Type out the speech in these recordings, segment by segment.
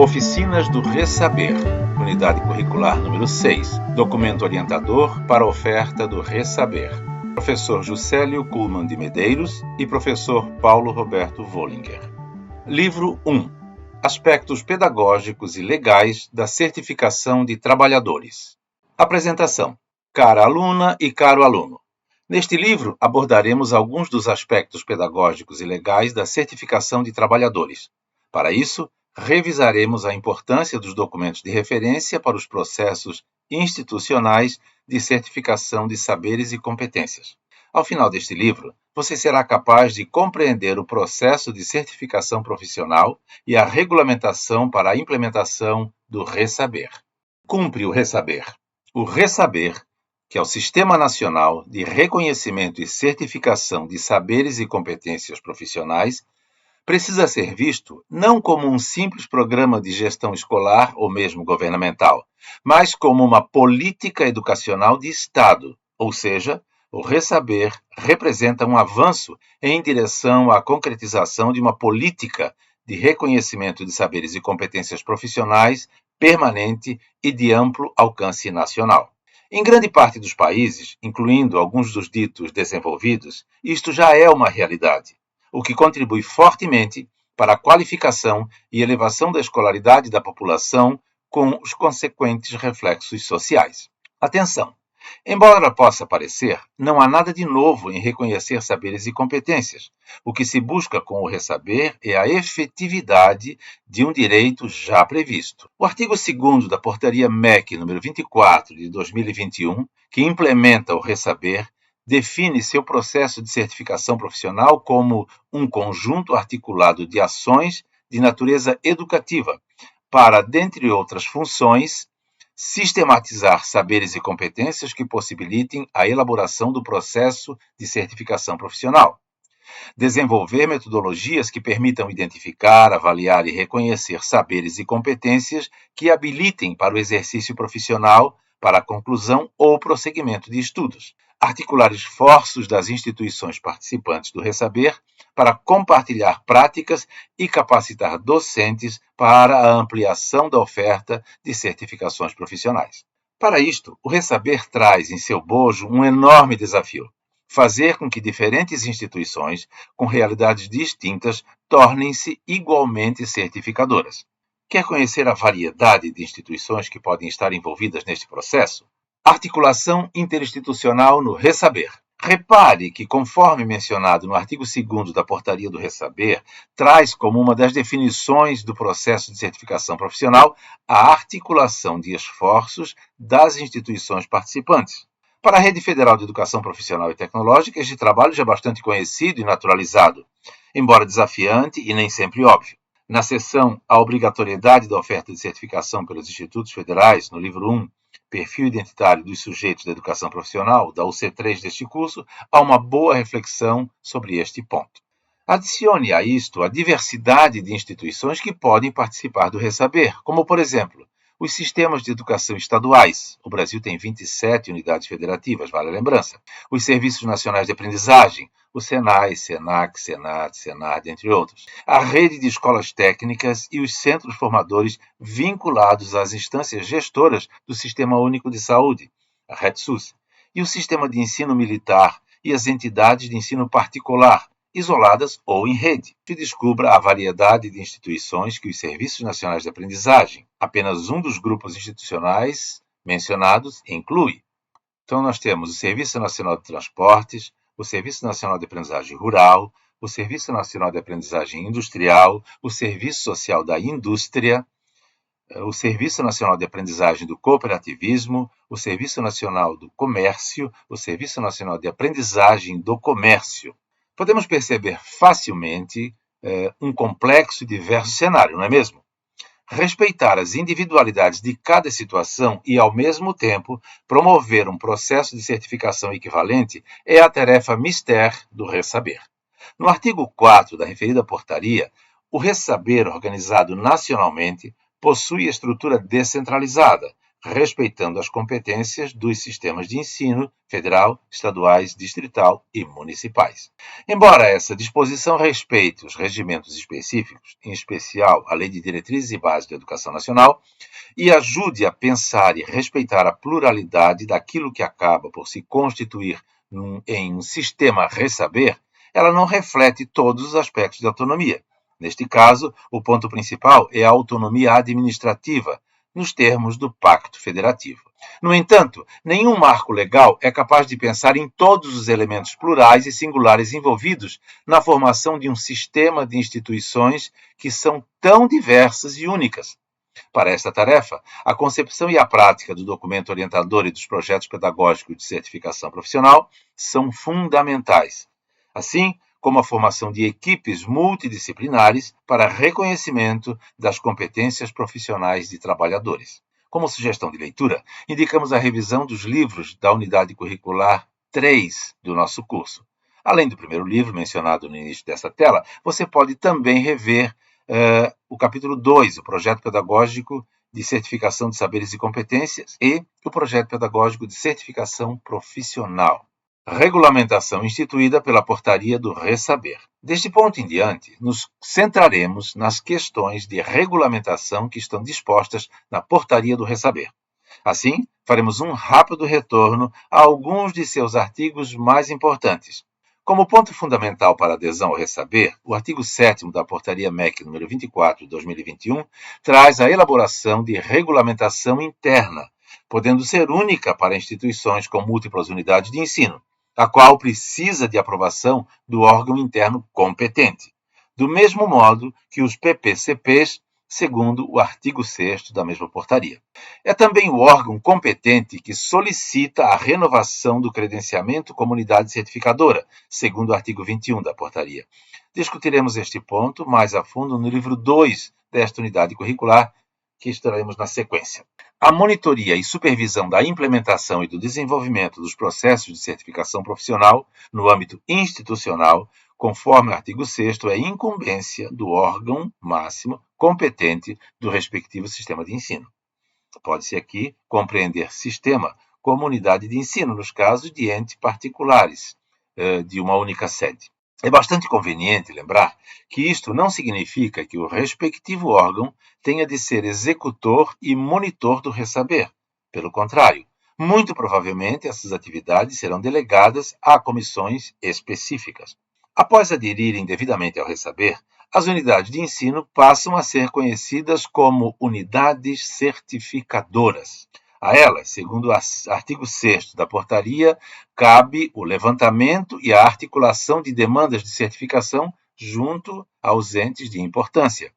Oficinas do Ressaber, Unidade Curricular número 6, Documento Orientador para a Oferta do Ressaber. Professor Juscelio Kuhlmann de Medeiros e Professor Paulo Roberto Vollinger. Livro 1. Aspectos pedagógicos e legais da certificação de trabalhadores. Apresentação. Cara aluna e caro aluno. Neste livro abordaremos alguns dos aspectos pedagógicos e legais da certificação de trabalhadores. Para isso, revisaremos a importância dos documentos de referência para os processos institucionais de certificação de saberes e competências. Ao final deste livro, você será capaz de compreender o processo de certificação profissional e a regulamentação para a implementação do Ressaber. Cumpre o Ressaber. O Ressaber, que é o Sistema Nacional de Reconhecimento e Certificação de Saberes e Competências Profissionais, precisa ser visto não como um simples programa de gestão escolar ou mesmo governamental, mas como uma política educacional de Estado, ou seja, o Ressaber representa um avanço em direção à concretização de uma política de reconhecimento de saberes e competências profissionais permanente e de amplo alcance nacional. Em grande parte dos países, incluindo alguns dos ditos desenvolvidos, isto já é uma realidade, o que contribui fortemente para a qualificação e elevação da escolaridade da população com os consequentes reflexos sociais. Atenção! Embora possa parecer, não há nada de novo em reconhecer saberes e competências. O que se busca com o Ressaber é a efetividade de um direito já previsto. O artigo 2º da Portaria MEC número 24 de 2021, que implementa o Ressaber, define seu processo de certificação profissional como um conjunto articulado de ações de natureza educativa para, dentre outras funções, sistematizar saberes e competências que possibilitem a elaboração do processo de certificação profissional, desenvolver metodologias que permitam identificar, avaliar e reconhecer saberes e competências que habilitem para o exercício profissional, para a conclusão ou prosseguimento de estudos, articular esforços das instituições participantes do Ressaber para compartilhar práticas e capacitar docentes para a ampliação da oferta de certificações profissionais. Para isto, o Ressaber traz em seu bojo um enorme desafio: fazer com que diferentes instituições, com realidades distintas, tornem-se igualmente certificadoras. Quer conhecer a variedade de instituições que podem estar envolvidas neste processo? Articulação interinstitucional no Ressaber. Repare que, conforme mencionado no artigo 2º da Portaria do Ressaber, traz como uma das definições do processo de certificação profissional a articulação de esforços das instituições participantes. Para a Rede Federal de Educação Profissional e Tecnológica, este trabalho já é bastante conhecido e naturalizado, embora desafiante e nem sempre óbvio. Na seção A Obrigatoriedade da Oferta de Certificação pelos Institutos Federais, no livro 1, Perfil Identitário dos Sujeitos da Educação Profissional, da UC3 deste curso, há uma boa reflexão sobre este ponto. Adicione a isto a diversidade de instituições que podem participar do Ressaber, como, por exemplo, os sistemas de educação estaduais. O Brasil tem 27 unidades federativas, vale a lembrança. Os Serviços Nacionais de Aprendizagem, o SENAI, SENAC, SENAD, SENAD, entre outros. A rede de escolas técnicas e os centros formadores vinculados às instâncias gestoras do Sistema Único de Saúde, a RETSUS. E o sistema de ensino militar e as entidades de ensino particular, isoladas ou em rede. Se descubra a variedade de instituições que os Serviços Nacionais de Aprendizagem, apenas um dos grupos institucionais mencionados, inclui. Então, nós temos o Serviço Nacional de Transportes, o Serviço Nacional de Aprendizagem Rural, o Serviço Nacional de Aprendizagem Industrial, o Serviço Social da Indústria, o Serviço Nacional de Aprendizagem do Cooperativismo, o Serviço Nacional do Comércio, o Serviço Nacional de Aprendizagem do Comércio. Podemos perceber facilmente um complexo e diverso cenário, não é mesmo? Respeitar as individualidades de cada situação e, ao mesmo tempo, promover um processo de certificação equivalente é a tarefa mister do Ressaber. No artigo 4 da referida portaria, o Ressaber, organizado nacionalmente, possui estrutura descentralizada, respeitando as competências dos sistemas de ensino federal, estaduais, distrital e municipais. Embora essa disposição respeite os regimentos específicos, em especial a Lei de Diretrizes e Bases da Educação Nacional, e ajude a pensar e respeitar a pluralidade daquilo que acaba por se constituir em um sistema ressaber, ela não reflete todos os aspectos de autonomia. Neste caso, o ponto principal é a autonomia administrativa, nos termos do Pacto Federativo. No entanto, nenhum marco legal é capaz de pensar em todos os elementos plurais e singulares envolvidos na formação de um sistema de instituições que são tão diversas e únicas. Para esta tarefa, a concepção e a prática do documento orientador e dos projetos pedagógicos de certificação profissional são fundamentais, assim como a formação de equipes multidisciplinares para reconhecimento das competências profissionais de trabalhadores. Como sugestão de leitura, indicamos a revisão dos livros da unidade curricular 3 do nosso curso. Além do primeiro livro mencionado no início desta tela, você pode também rever o capítulo 2, o projeto pedagógico de certificação de saberes e competências, e o projeto pedagógico de certificação profissional. Regulamentação instituída pela portaria do Ressaber. Deste ponto em diante, nos centraremos nas questões de regulamentação que estão dispostas na portaria do Ressaber. Assim, faremos um rápido retorno a alguns de seus artigos mais importantes. Como ponto fundamental para a adesão ao Ressaber, o artigo 7º da Portaria MEC nº 24 de 2021 traz a elaboração de regulamentação interna, podendo ser única para instituições com múltiplas unidades de ensino, a qual precisa de aprovação do órgão interno competente, do mesmo modo que os PPCPs, segundo o artigo 6º da mesma portaria. É também o órgão competente que solicita a renovação do credenciamento como unidade certificadora, segundo o artigo 21 da portaria. Discutiremos este ponto mais a fundo no livro 2 desta unidade curricular, que estudaremos na sequência. A monitoria e supervisão da implementação e do desenvolvimento dos processos de certificação profissional no âmbito institucional, conforme o artigo 6º, é incumbência do órgão máximo competente do respectivo sistema de ensino. Pode-se aqui compreender sistema como unidade de ensino, nos casos de entes particulares, de uma única sede. É bastante conveniente lembrar que isto não significa que o respectivo órgão tenha de ser executor e monitor do Ressaber. Pelo contrário, muito provavelmente essas atividades serão delegadas a comissões específicas. Após aderirem devidamente ao Ressaber, as unidades de ensino passam a ser conhecidas como unidades certificadoras. A elas, segundo o artigo 6º da portaria, cabe o levantamento e a articulação de demandas de certificação junto aos entes de importância,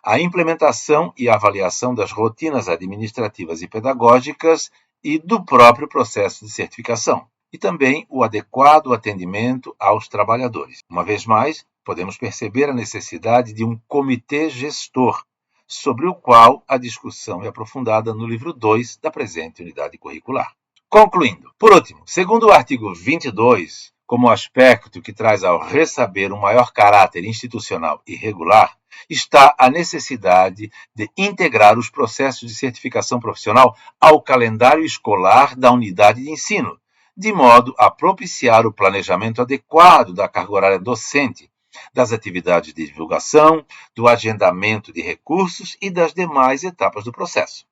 a implementação e avaliação das rotinas administrativas e pedagógicas e do próprio processo de certificação, e também o adequado atendimento aos trabalhadores. Uma vez mais, podemos perceber a necessidade de um comitê gestor, sobre o qual a discussão é aprofundada no livro 2 da presente unidade curricular. Concluindo, por último, segundo o artigo 22, como aspecto que traz ao Ressaber um maior caráter institucional e regular, está a necessidade de integrar os processos de certificação profissional ao calendário escolar da unidade de ensino, de modo a propiciar o planejamento adequado da carga horária docente, das atividades de divulgação, do agendamento de recursos e das demais etapas do processo.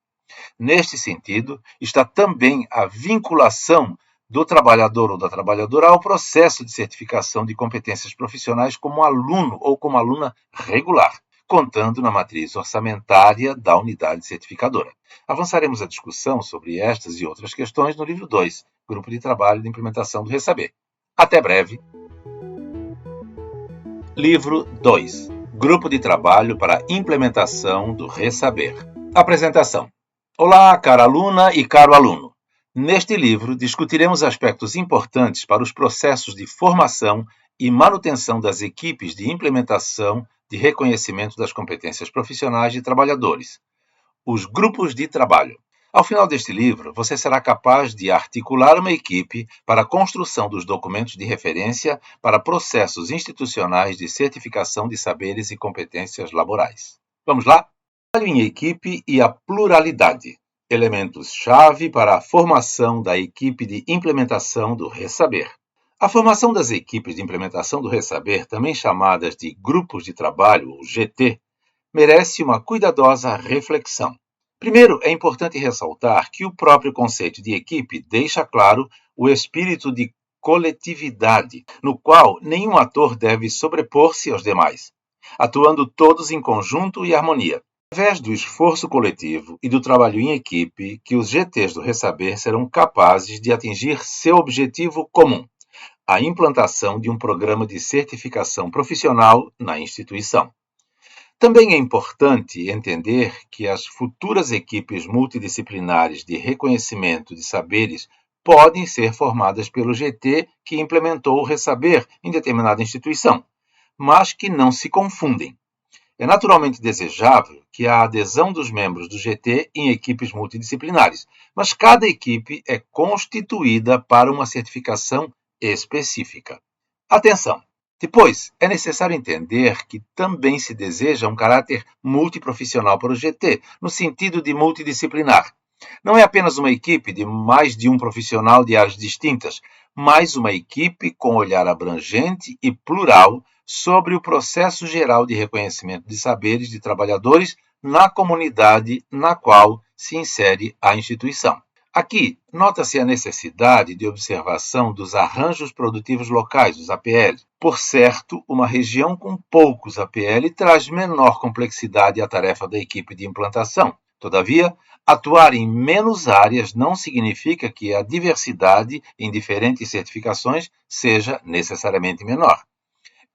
Neste sentido, está também a vinculação do trabalhador ou da trabalhadora ao processo de certificação de competências profissionais como aluno ou como aluna regular, contando na matriz orçamentária da unidade certificadora. Avançaremos a discussão sobre estas e outras questões no livro 2, Grupo de Trabalho de Implementação do Ressaber. Até breve! Livro 2, Grupo de Trabalho para Implementação do Ressaber. Apresentação. Olá, cara aluna e caro aluno. Neste livro, discutiremos aspectos importantes para os processos de formação e manutenção das equipes de implementação de reconhecimento das competências profissionais de trabalhadores, os grupos de trabalho. Ao final deste livro, você será capaz de articular uma equipe para a construção dos documentos de referência para processos institucionais de certificação de saberes e competências laborais. Vamos lá? Trabalho em equipe e a pluralidade. Elementos-chave para a formação da equipe de implementação do Resaber. A formação das equipes de implementação do Resaber, também chamadas de grupos de trabalho, ou GT, merece uma cuidadosa reflexão. Primeiro, é importante ressaltar que o próprio conceito de equipe deixa claro o espírito de coletividade, no qual nenhum ator deve sobrepor-se aos demais, atuando todos em conjunto e harmonia. Através do esforço coletivo e do trabalho em equipe, que os GTs do Resaber serão capazes de atingir seu objetivo comum, a implantação de um programa de certificação profissional na instituição. Também é importante entender que as futuras equipes multidisciplinares de reconhecimento de saberes podem ser formadas pelo GT que implementou o Resaber em determinada instituição, mas que não se confundem. É naturalmente desejável que a adesão dos membros do GT em equipes multidisciplinares, mas cada equipe é constituída para uma certificação específica. Atenção! Depois, é necessário entender que também se deseja um caráter multiprofissional para o GT, no sentido de multidisciplinar. Não é apenas uma equipe de mais de um profissional de áreas distintas, mas uma equipe com olhar abrangente e plural sobre o processo geral de reconhecimento de saberes de trabalhadores na comunidade na qual se insere a instituição. Aqui, nota-se a necessidade de observação dos arranjos produtivos locais, os APL. Por certo, uma região com poucos APL traz menor complexidade à tarefa da equipe de implantação. Todavia, atuar em menos áreas não significa que a diversidade em diferentes certificações seja necessariamente menor.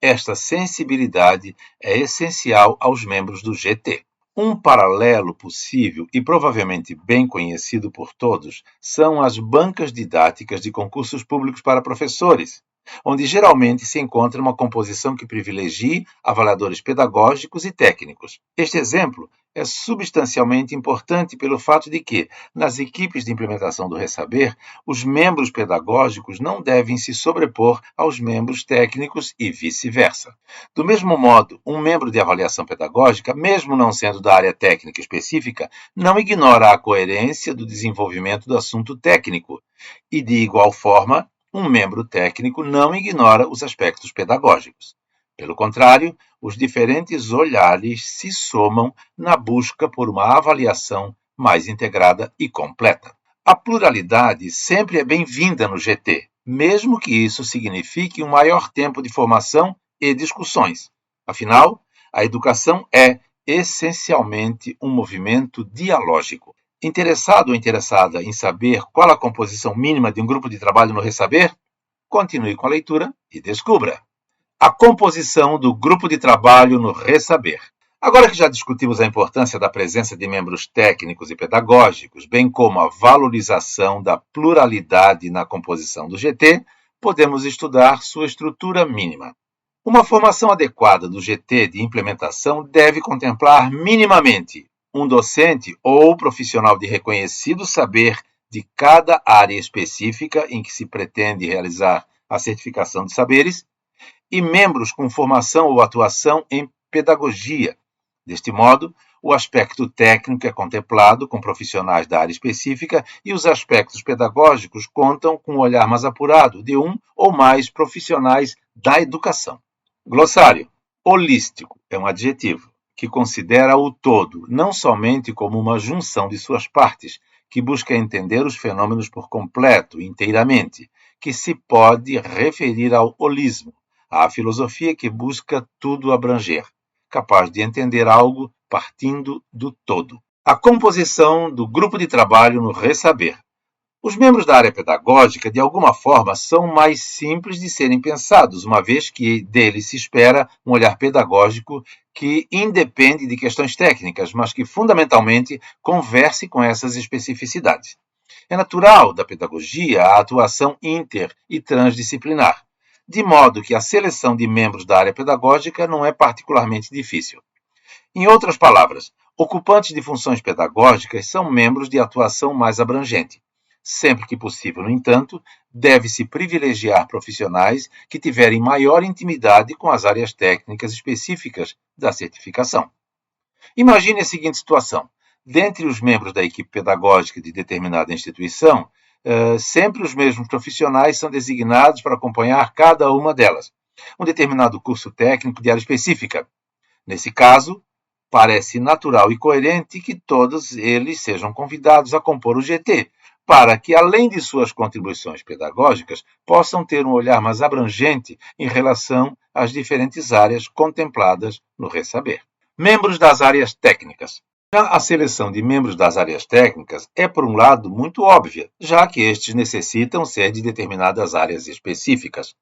Esta sensibilidade é essencial aos membros do GT. Um paralelo possível e provavelmente bem conhecido por todos são as bancas didáticas de concursos públicos para professores, onde geralmente se encontra uma composição que privilegie avaliadores pedagógicos e técnicos. Este exemplo é substancialmente importante pelo fato de que, nas equipes de implementação do Resaber, os membros pedagógicos não devem se sobrepor aos membros técnicos e vice-versa. Do mesmo modo, um membro de avaliação pedagógica, mesmo não sendo da área técnica específica, não ignora a coerência do desenvolvimento do assunto técnico e, de igual forma, um membro técnico não ignora os aspectos pedagógicos. Pelo contrário, os diferentes olhares se somam na busca por uma avaliação mais integrada e completa. A pluralidade sempre é bem-vinda no GT, mesmo que isso signifique um maior tempo de formação e discussões. Afinal, a educação é essencialmente um movimento dialógico. Interessado ou interessada em saber qual a composição mínima de um grupo de trabalho no Resaber? Continue com a leitura e descubra a composição do grupo de trabalho no Resaber. Agora que já discutimos a importância da presença de membros técnicos e pedagógicos, bem como a valorização da pluralidade na composição do GT, podemos estudar sua estrutura mínima. Uma formação adequada do GT de implementação deve contemplar minimamente um docente ou profissional de reconhecido saber de cada área específica em que se pretende realizar a certificação de saberes, e membros com formação ou atuação em pedagogia. Deste modo, o aspecto técnico é contemplado com profissionais da área específica e os aspectos pedagógicos contam com um olhar mais apurado de um ou mais profissionais da educação. Glossário. Holístico é um adjetivo que considera o todo, não somente como uma junção de suas partes, que busca entender os fenômenos por completo, inteiramente, que se pode referir ao holismo, a filosofia que busca tudo abranger, capaz de entender algo partindo do todo. A composição do grupo de trabalho no Resaber. Os membros da área pedagógica, de alguma forma, são mais simples de serem pensados, uma vez que deles se espera um olhar pedagógico que independe de questões técnicas, mas que fundamentalmente converse com essas especificidades. É natural da pedagogia a atuação inter e transdisciplinar, de modo que a seleção de membros da área pedagógica não é particularmente difícil. Em outras palavras, ocupantes de funções pedagógicas são membros de atuação mais abrangente. Sempre que possível, no entanto, deve-se privilegiar profissionais que tiverem maior intimidade com as áreas técnicas específicas da certificação. Imagine a seguinte situação. Dentre os membros da equipe pedagógica de determinada instituição, sempre os mesmos profissionais são designados para acompanhar cada uma delas. Um determinado curso técnico de área específica. Nesse caso, parece natural e coerente que todos eles sejam convidados a compor o GT, para que, além de suas contribuições pedagógicas, possam ter um olhar mais abrangente em relação às diferentes áreas contempladas no Ressaber. Membros das áreas técnicas. Já a seleção de membros das áreas técnicas é, por um lado, muito óbvia, já que estes necessitam ser de determinadas áreas específicas.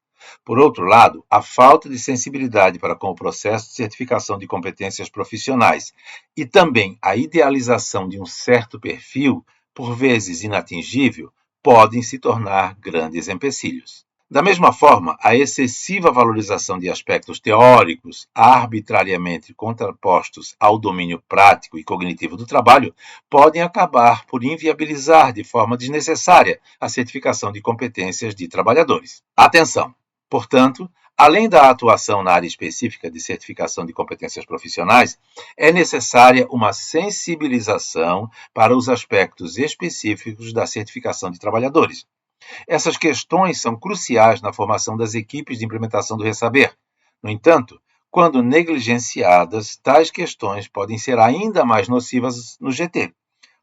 Por outro lado, a falta de sensibilidade para com o processo de certificação de competências profissionais e também a idealização de um certo perfil, por vezes inatingível, podem se tornar grandes empecilhos. Da mesma forma, a excessiva valorização de aspectos teóricos arbitrariamente contrapostos ao domínio prático e cognitivo do trabalho podem acabar por inviabilizar de forma desnecessária a certificação de competências de trabalhadores. Atenção! Portanto, além da atuação na área específica de certificação de competências profissionais, é necessária uma sensibilização para os aspectos específicos da certificação de trabalhadores. Essas questões são cruciais na formação das equipes de implementação do Ressaber. No entanto, quando negligenciadas, tais questões podem ser ainda mais nocivas no GT,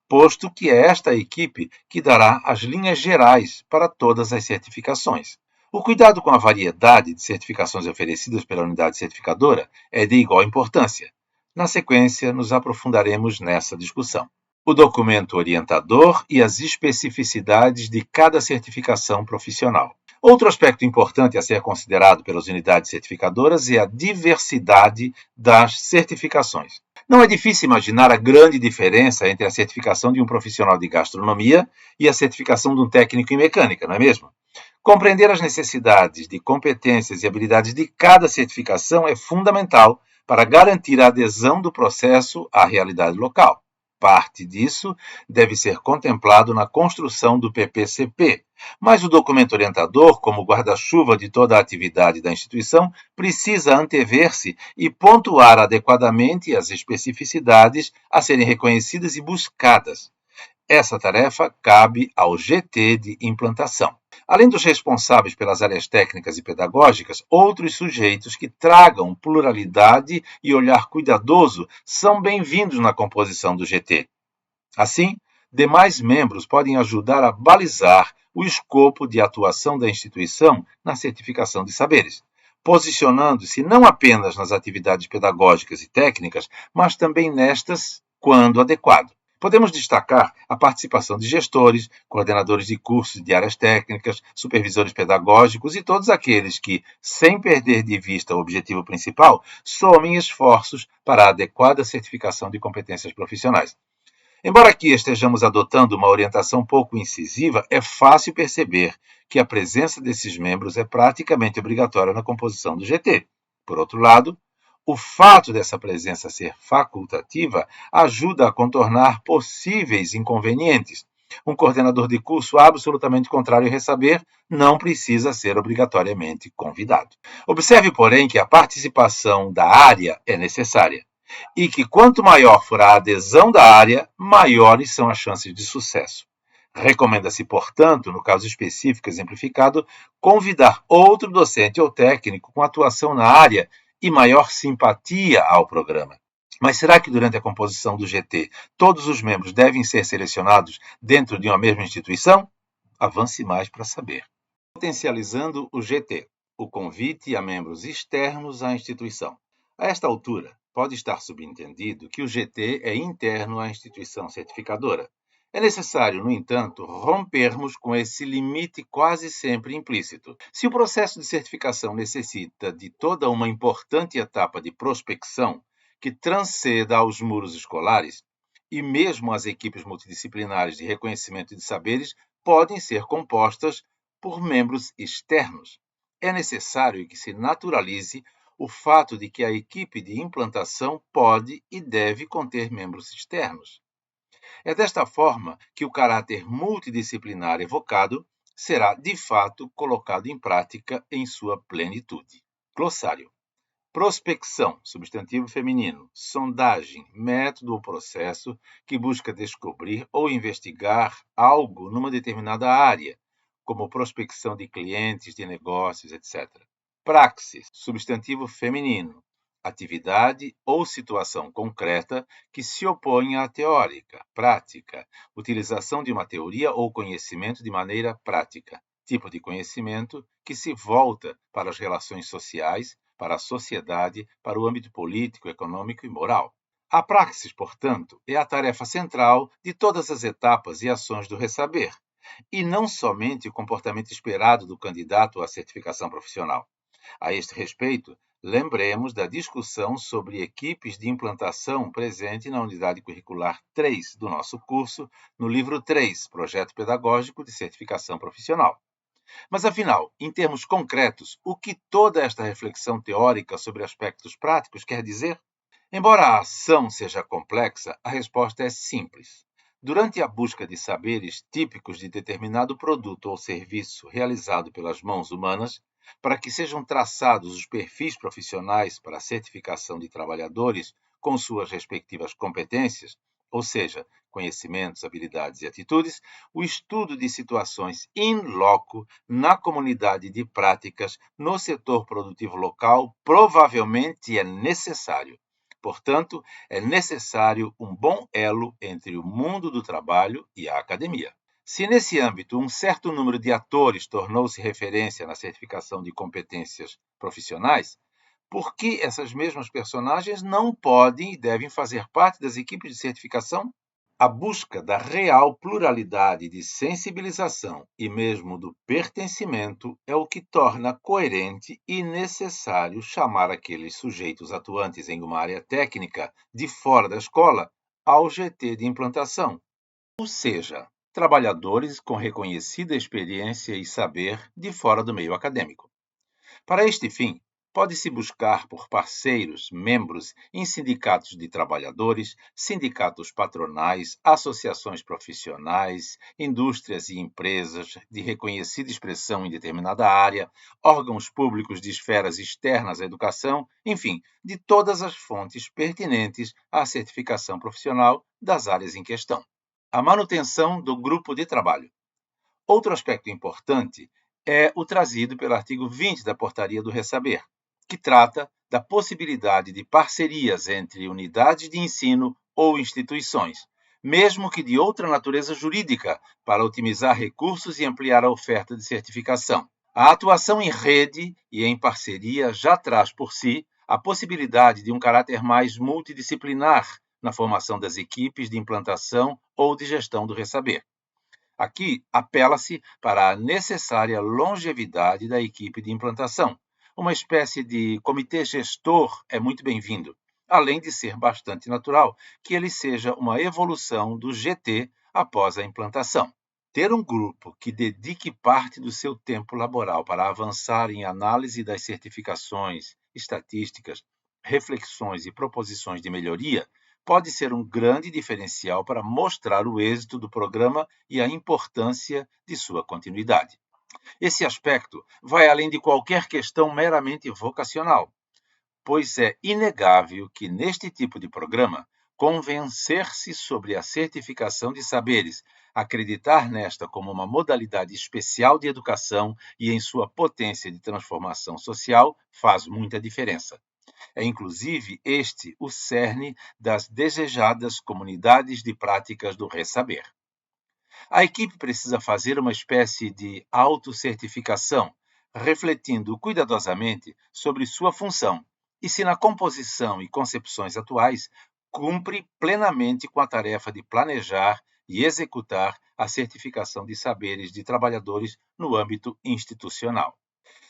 posto que é esta equipe que dará as linhas gerais para todas as certificações. O cuidado com a variedade de certificações oferecidas pela unidade certificadora é de igual importância. Na sequência, nos aprofundaremos nessa discussão. O documento orientador e as especificidades de cada certificação profissional. Outro aspecto importante a ser considerado pelas unidades certificadoras é a diversidade das certificações. Não é difícil imaginar a grande diferença entre a certificação de um profissional de gastronomia e a certificação de um técnico em mecânica, não é mesmo? Compreender as necessidades de competências e habilidades de cada certificação é fundamental para garantir a adesão do processo à realidade local. Parte disso deve ser contemplado na construção do PPCP, mas o documento orientador, como guarda-chuva de toda a atividade da instituição, precisa antever-se e pontuar adequadamente as especificidades a serem reconhecidas e buscadas. Essa tarefa cabe ao GT de implantação. Além dos responsáveis pelas áreas técnicas e pedagógicas, outros sujeitos que tragam pluralidade e olhar cuidadoso são bem-vindos na composição do GT. Assim, demais membros podem ajudar a balizar o escopo de atuação da instituição na certificação de saberes, posicionando-se não apenas nas atividades pedagógicas e técnicas, mas também nestas, quando adequado. Podemos destacar a participação de gestores, coordenadores de cursos de áreas técnicas, supervisores pedagógicos e todos aqueles que, sem perder de vista o objetivo principal, somem esforços para a adequada certificação de competências profissionais. Embora aqui estejamos adotando uma orientação pouco incisiva, é fácil perceber que a presença desses membros é praticamente obrigatória na composição do GT. Por outro lado, o fato dessa presença ser facultativa ajuda a contornar possíveis inconvenientes. Um coordenador de curso absolutamente contrário a Ressaber não precisa ser obrigatoriamente convidado. Observe, porém, que a participação da área é necessária e que quanto maior for a adesão da área, maiores são as chances de sucesso. Recomenda-se, portanto, no caso específico exemplificado, convidar outro docente ou técnico com atuação na área e maior simpatia ao programa. Mas será que durante a composição do GT todos os membros devem ser selecionados dentro de uma mesma instituição? Avance mais para saber. Potencializando o GT, o convite a membros externos à instituição. A esta altura, pode estar subentendido que o GT é interno à instituição certificadora. É necessário, no entanto, rompermos com esse limite quase sempre implícito. Se o processo de certificação necessita de toda uma importante etapa de prospecção que transcenda aos muros escolares, e mesmo as equipes multidisciplinares de reconhecimento de saberes podem ser compostas por membros externos. É necessário que se naturalize o fato de que a equipe de implantação pode e deve conter membros externos. É desta forma que o caráter multidisciplinar evocado será, de fato, colocado em prática em sua plenitude. Glossário. Prospecção, substantivo feminino. Sondagem, método ou processo que busca descobrir ou investigar algo numa determinada área, como prospecção de clientes, de negócios, etc. Praxis, substantivo feminino. Atividade ou situação concreta que se opõe à teórica, prática. Utilização de uma teoria ou conhecimento de maneira prática. Tipo de conhecimento que se volta para as relações sociais, para a sociedade, para o âmbito político, econômico e moral. A praxis, portanto, é a tarefa central de todas as etapas e ações do ressaber, e não somente o comportamento esperado do candidato à certificação profissional. A este respeito, lembremos da discussão sobre equipes de implantação presente na unidade curricular 3 do nosso curso, no livro 3, Projeto Pedagógico de Certificação Profissional. Mas, afinal, em termos concretos, o que toda esta reflexão teórica sobre aspectos práticos quer dizer? Embora a ação seja complexa, a resposta é simples. Durante a busca de saberes típicos de determinado produto ou serviço realizado pelas mãos humanas, para que sejam traçados os perfis profissionais para a certificação de trabalhadores com suas respectivas competências, ou seja, conhecimentos, habilidades e atitudes, o estudo de situações in loco na comunidade de práticas no setor produtivo local provavelmente é necessário. Portanto, é necessário um bom elo entre o mundo do trabalho e a academia. Se nesse âmbito um certo número de atores tornou-se referência na certificação de competências profissionais, por que essas mesmas personagens não podem e devem fazer parte das equipes de certificação? A busca da real pluralidade de sensibilização e mesmo do pertencimento é o que torna coerente e necessário chamar aqueles sujeitos atuantes em uma área técnica de fora da escola ao GT de implantação, ou seja, trabalhadores com reconhecida experiência e saber de fora do meio acadêmico. Para este fim, pode-se buscar por parceiros, membros em sindicatos de trabalhadores, sindicatos patronais, associações profissionais, indústrias e empresas de reconhecida expressão em determinada área, órgãos públicos de esferas externas à educação, enfim, de todas as fontes pertinentes à certificação profissional das áreas em questão. A manutenção do grupo de trabalho. Outro aspecto importante é o trazido pelo artigo 20 da Portaria do Ressaber, que trata da possibilidade de parcerias entre unidades de ensino ou instituições, mesmo que de outra natureza jurídica, para otimizar recursos e ampliar a oferta de certificação. A atuação em rede e em parceria já traz por si a possibilidade de um caráter mais multidisciplinar na formação das equipes de implantação ou de gestão do ressaber. Aqui, apela-se para a necessária longevidade da equipe de implantação. Uma espécie de comitê gestor é muito bem-vindo, além de ser bastante natural que ele seja uma evolução do GT após a implantação. Ter um grupo que dedique parte do seu tempo laboral para avançar em análise das certificações, estatísticas, reflexões e proposições de melhoria pode ser um grande diferencial para mostrar o êxito do programa e a importância de sua continuidade. Esse aspecto vai além de qualquer questão meramente vocacional, pois é inegável que, neste tipo de programa, convencer-se sobre a certificação de saberes, acreditar nesta como uma modalidade especial de educação e em sua potência de transformação social faz muita diferença. É, inclusive, este o cerne das desejadas comunidades de práticas do ressaber. A equipe precisa fazer uma espécie de autocertificação, refletindo cuidadosamente sobre sua função e se na composição e concepções atuais cumpre plenamente com a tarefa de planejar e executar a certificação de saberes de trabalhadores no âmbito institucional.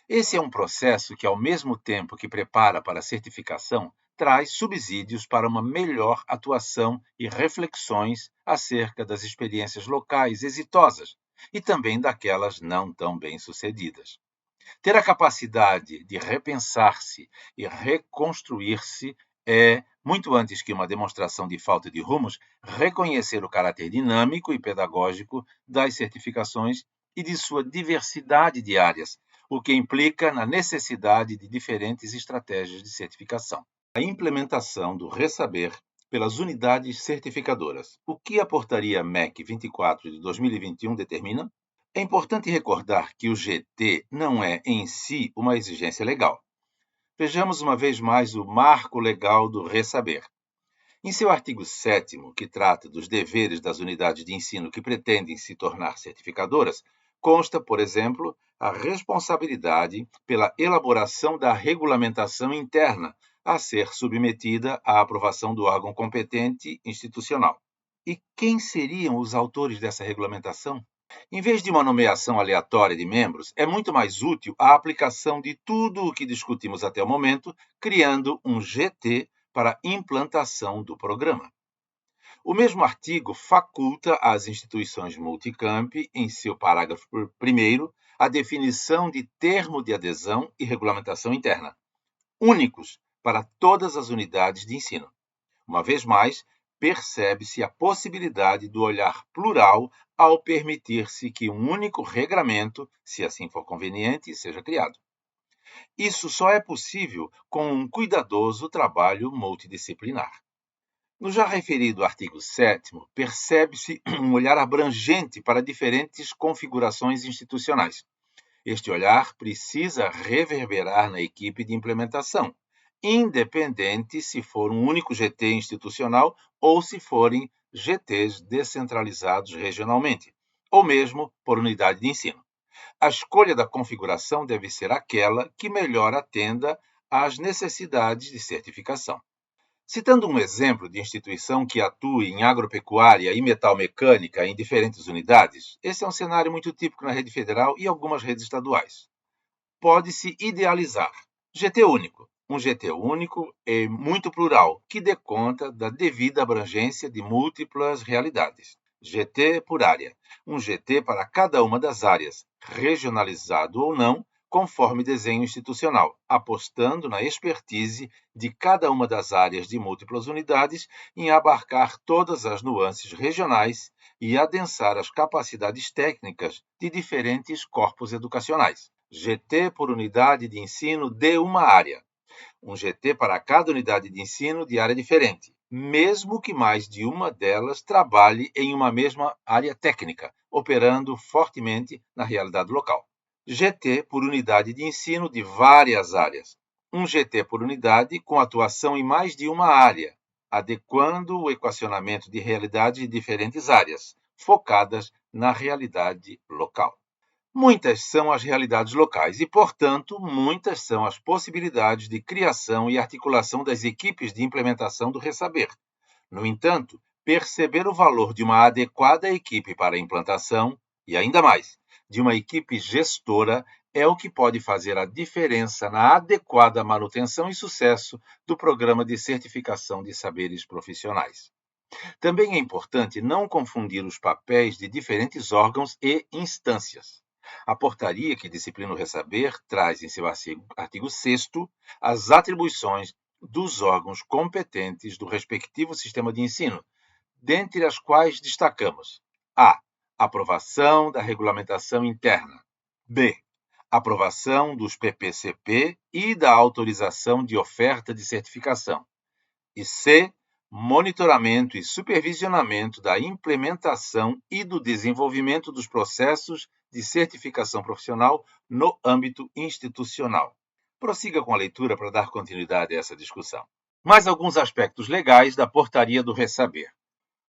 Esse é um processo que, ao mesmo tempo que prepara para a certificação, traz subsídios para uma melhor atuação e reflexões acerca das experiências locais exitosas e também daquelas não tão bem-sucedidas. Ter a capacidade de repensar-se e reconstruir-se é, muito antes que uma demonstração de falta de rumos, reconhecer o caráter dinâmico e pedagógico das certificações e de sua diversidade de áreas, o que implica na necessidade de diferentes estratégias de certificação. A implementação do Resaber pelas unidades certificadoras. O que a portaria MEC 24 de 2021 determina? É importante recordar que o GT não é, em si, uma exigência legal. Vejamos uma vez mais o marco legal do Resaber. Em seu artigo 7º, que trata dos deveres das unidades de ensino que pretendem se tornar certificadoras, consta, por exemplo, a responsabilidade pela elaboração da regulamentação interna a ser submetida à aprovação do órgão competente institucional. E quem seriam os autores dessa regulamentação? Em vez de uma nomeação aleatória de membros, é muito mais útil a aplicação de tudo o que discutimos até o momento, criando um GT para a implantação do programa. O mesmo artigo faculta às instituições multicamp, em seu parágrafo 1º, a definição de termo de adesão e regulamentação interna, únicos para todas as unidades de ensino. Uma vez mais, percebe-se a possibilidade do olhar plural ao permitir-se que um único regramento, se assim for conveniente, seja criado. Isso só é possível com um cuidadoso trabalho multidisciplinar. No já referido artigo 7º, percebe-se um olhar abrangente para diferentes configurações institucionais. Este olhar precisa reverberar na equipe de implementação, independente se for um único GT institucional ou se forem GTs descentralizados regionalmente, ou mesmo por unidade de ensino. A escolha da configuração deve ser aquela que melhor atenda às necessidades de certificação. Citando um exemplo de instituição que atua em agropecuária e metalmecânica em diferentes unidades, esse é um cenário muito típico na rede federal e algumas redes estaduais. Pode-se idealizar GT único, um GT único e muito plural, que dê conta da devida abrangência de múltiplas realidades. GT por área, um GT para cada uma das áreas, regionalizado ou não, conforme desenho institucional, apostando na expertise de cada uma das áreas de múltiplas unidades em abarcar todas as nuances regionais e adensar as capacidades técnicas de diferentes corpos educacionais. GT por unidade de ensino de uma área. Um GT para cada unidade de ensino de área diferente, mesmo que mais de uma delas trabalhe em uma mesma área técnica, operando fortemente na realidade local. GT por unidade de ensino de várias áreas. Um GT por unidade com atuação em mais de uma área, adequando o equacionamento de realidade de diferentes áreas, focadas na realidade local. Muitas são as realidades locais e, portanto, muitas são as possibilidades de criação e articulação das equipes de implementação do Resaber. No entanto, perceber o valor de uma adequada equipe para a implantação, e ainda mais, de uma equipe gestora, é o que pode fazer a diferença na adequada manutenção e sucesso do programa de certificação de saberes profissionais. Também é importante não confundir os papéis de diferentes órgãos e instâncias. A portaria que disciplina o Resaber traz em seu artigo 6º as atribuições dos órgãos competentes do respectivo sistema de ensino, dentre as quais destacamos a. Aprovação da regulamentação interna. B. Aprovação dos PPCP e da autorização de oferta de certificação. E C. Monitoramento e supervisionamento da implementação e do desenvolvimento dos processos de certificação profissional no âmbito institucional. Prossiga com a leitura para dar continuidade a essa discussão. Mais alguns aspectos legais da portaria do Resaber.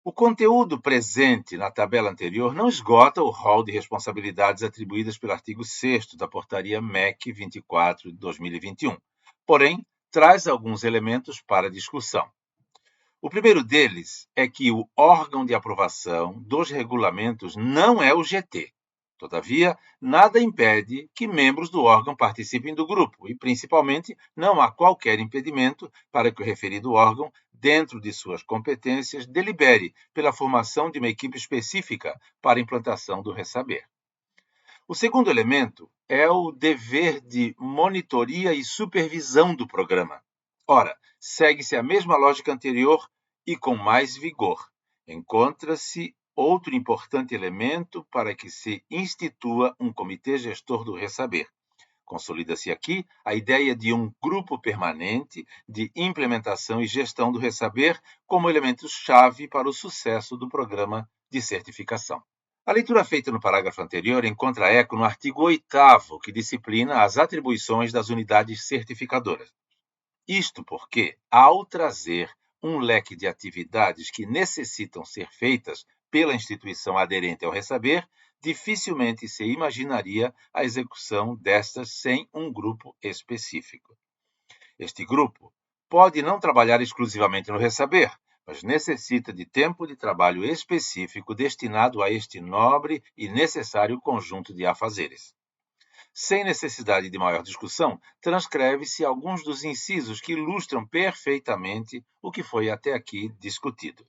O conteúdo presente na tabela anterior não esgota o rol de responsabilidades atribuídas pelo artigo 6º da portaria MEC 24 de 2021. Porém, traz alguns elementos para discussão. O primeiro deles é que o órgão de aprovação dos regulamentos não é o GT. Todavia, nada impede que membros do órgão participem do grupo e, principalmente, não há qualquer impedimento para que o referido órgão, dentro de suas competências, delibere pela formação de uma equipe específica para a implantação do Resaber. O segundo elemento é o dever de monitoria e supervisão do programa. Ora, segue-se a mesma lógica anterior e com mais vigor. Encontra-se outro importante elemento para que se institua um comitê gestor do Resaber. Consolida-se aqui a ideia de um grupo permanente de implementação e gestão do ressaber como elementos-chave para o sucesso do programa de certificação. A leitura feita no parágrafo anterior encontra eco no artigo 8º, que disciplina as atribuições das unidades certificadoras. Isto porque, ao trazer um leque de atividades que necessitam ser feitas pela instituição aderente ao ressaber, dificilmente se imaginaria a execução destas sem um grupo específico. Este grupo pode não trabalhar exclusivamente no ressaber, mas necessita de tempo de trabalho específico destinado a este nobre e necessário conjunto de afazeres. Sem necessidade de maior discussão, transcreve-se alguns dos incisos que ilustram perfeitamente o que foi até aqui discutido.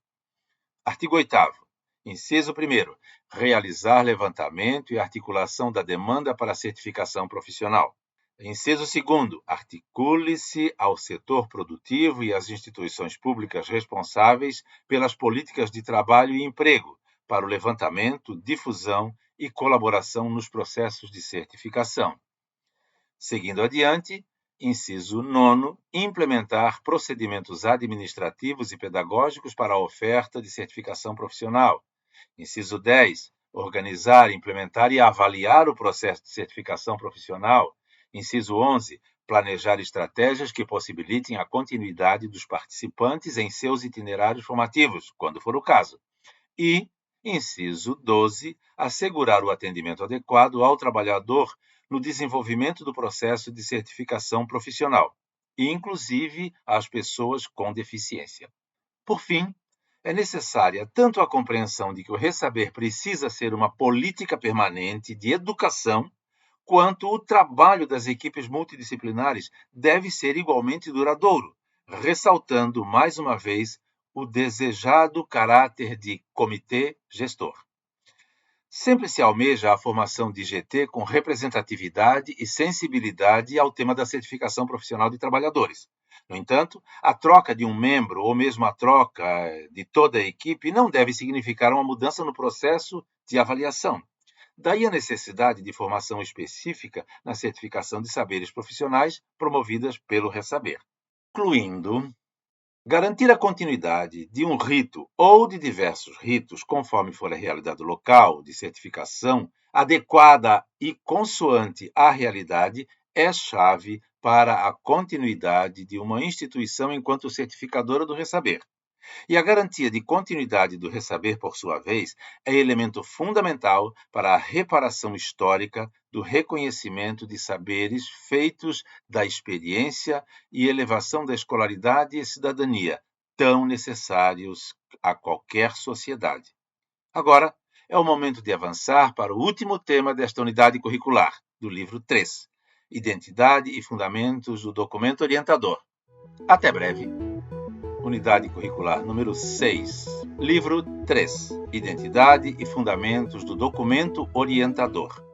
Artigo 8º. Inciso 1º. Realizar levantamento e articulação da demanda para a certificação profissional. Inciso 2º. Articule-se ao setor produtivo e às instituições públicas responsáveis pelas políticas de trabalho e emprego, para o levantamento, difusão e colaboração nos processos de certificação. Seguindo adiante, inciso 9º, implementar procedimentos administrativos e pedagógicos para a oferta de certificação profissional. Inciso 10, organizar, implementar e avaliar o processo de certificação profissional. Inciso 11, planejar estratégias que possibilitem a continuidade dos participantes em seus itinerários formativos, quando for o caso. E, inciso 12, assegurar o atendimento adequado ao trabalhador no desenvolvimento do processo de certificação profissional, inclusive às pessoas com deficiência. Por fim, é necessária tanto a compreensão de que o ressaber precisa ser uma política permanente de educação, quanto o trabalho das equipes multidisciplinares deve ser igualmente duradouro, ressaltando mais uma vez o desejado caráter de comitê gestor. Sempre se almeja a formação de GT com representatividade e sensibilidade ao tema da certificação profissional de trabalhadores. No entanto, a troca de um membro ou mesmo a troca de toda a equipe não deve significar uma mudança no processo de avaliação. Daí a necessidade de formação específica na certificação de saberes profissionais promovidas pelo ressaber. Concluindo, garantir a continuidade de um rito ou de diversos ritos, conforme for a realidade local de certificação, adequada e consoante à realidade, é chave para a continuidade de uma instituição enquanto certificadora do ressaber. E a garantia de continuidade do ressaber, por sua vez, é elemento fundamental para a reparação histórica do reconhecimento de saberes feitos da experiência e elevação da escolaridade e cidadania, tão necessários a qualquer sociedade. Agora, é o momento de avançar para o último tema desta unidade curricular, do livro 3, Identidade e Fundamentos do Documento Orientador. Até breve! Unidade curricular número 6, livro 3, Identidade e Fundamentos do Documento Orientador.